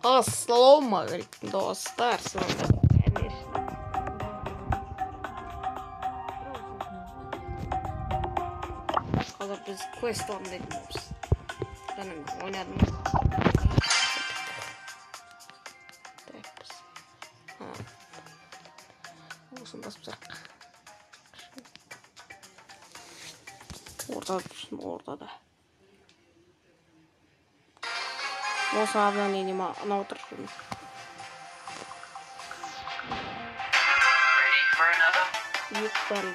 Assalamualaikum dostlar. Қазір біз квест орындайтын боламыз. Және ойнадым. Осыны басып тастайық. Ортада. Осы обновление анау тұр. Ек барлы.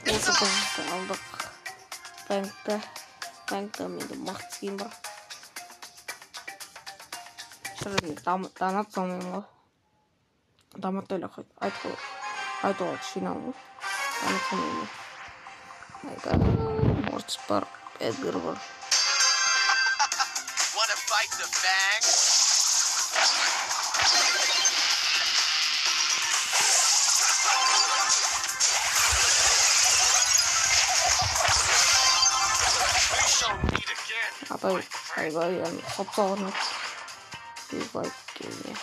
Осы қызды алдық. Банкта менде мықты киім бар. Шырын донат салмаймын ғой. Донат ойлап айтуға жинамын ғой. Донат салмаймын. Морtis бар, Эдгар бар. Айбай, қапсағырын Айбай келіне.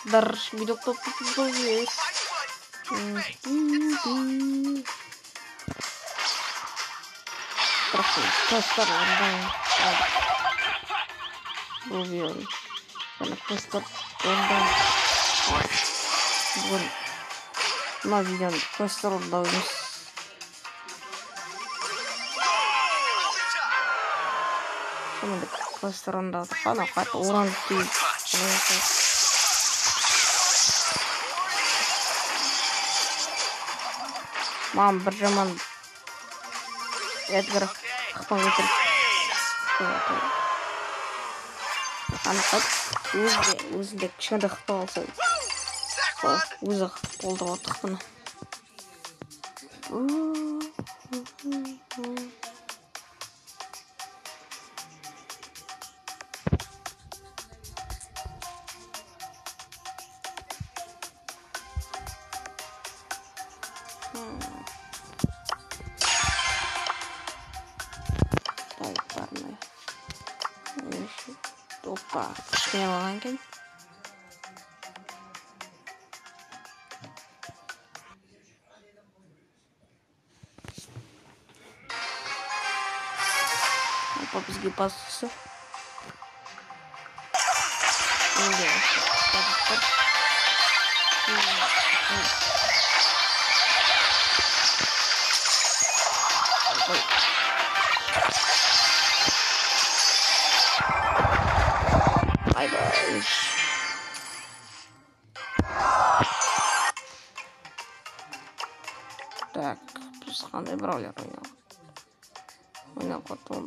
Дарш видок топ есть. Просто рандом. Уверен. Она просто рандом. Вот. На видео просто рандом. Просто рандом. Она как уран пить. Мам, бір жаман Эдгар қақпан кетіріп. Анықтап, өзінде кішкентай қақпан алса. Өзі болды отықпыны. Опа, кішкене алған екен. Опа, бізге басысы. Айбай. Так, біз қандай браулер ойнап потом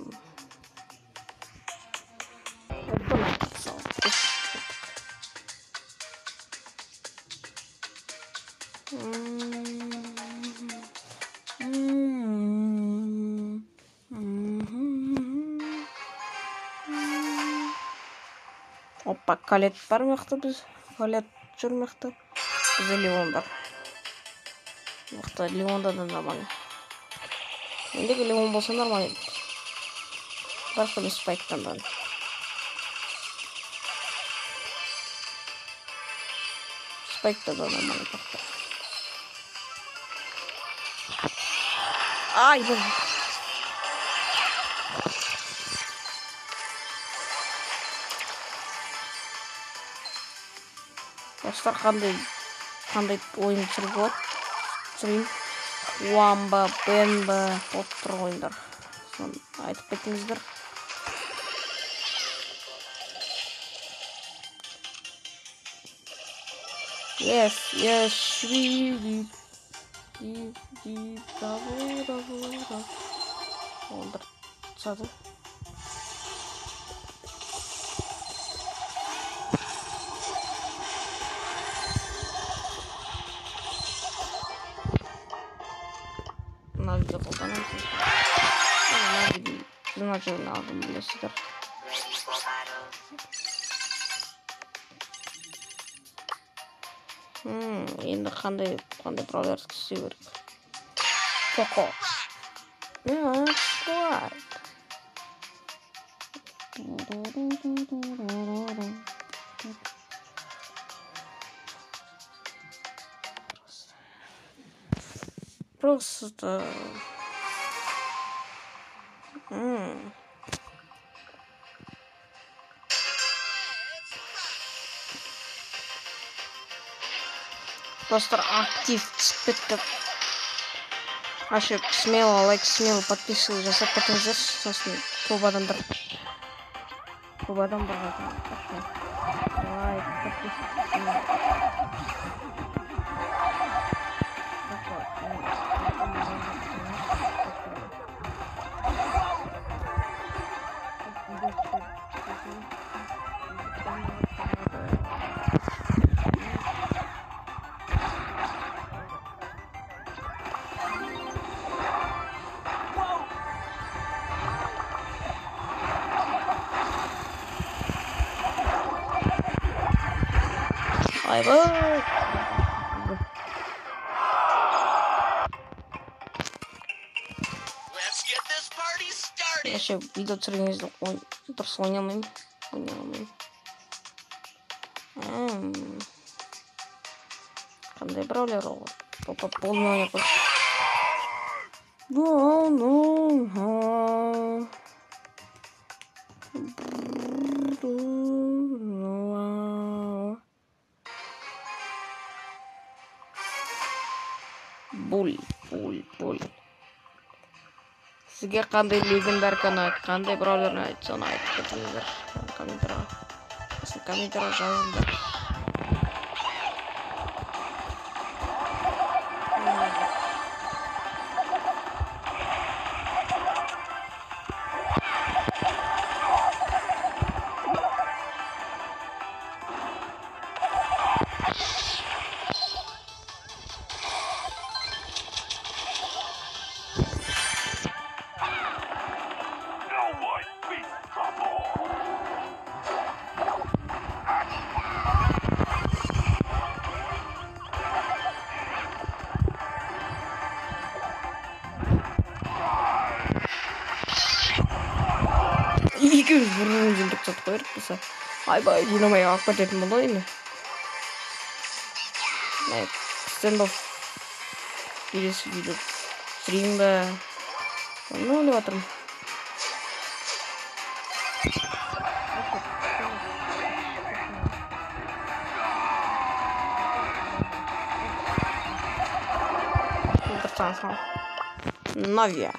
Опа, калет бар мықты біз. Калет жүр мықты. Бізде Леон бар. Мықты Леонда да нормально. Мендегі Леон болса нормально. Басқа мен Спайктан да. Спайкта да нормально тақты. Ай, бұл. Достар қандай ойын түсіріп болады? Түсірейін. Уамба, Бенба, болып тұр ойындар. Соны айтып кетіңіздер. Yes, швиди. Олдар сады. Навида қолданамыз. Навида значение алғым білесіздер. Енді қандай браулер істеу керек. Коко. Слайд. Просто. Просто актив спектр. Вообще смело подписывайтесь, жасап кетіңіздер. Сосын көп адамдар лайк, Айбай. Вообще видео түсіргеніңізді дұрыс ойнамаймын. Қандай браулер ол? Полный ойнап қойшы. Буль. Сізге қандай легендар қандай браулерін айтса, соны айтып кетіңіздер. Комментария жазыңдар. Екі бұрын жылдық сатып қойырып болса. Айбай, динамай ақ кететін болды енді. Стендов келесі видео түсірейін бе? Оны ойлап жатырмын. Навия.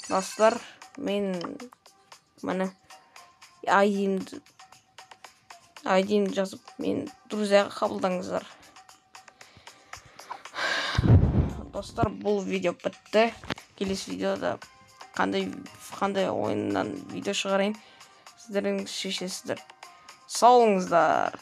Достар, мен міне айдин жазып, мен друзьяға қабылдаңыздар. Достар, бұл видео бітті. келесі видеода қандай ойыннан видео шығарайын, сіздеріңіз шешесіздер. Сау болыңыздар.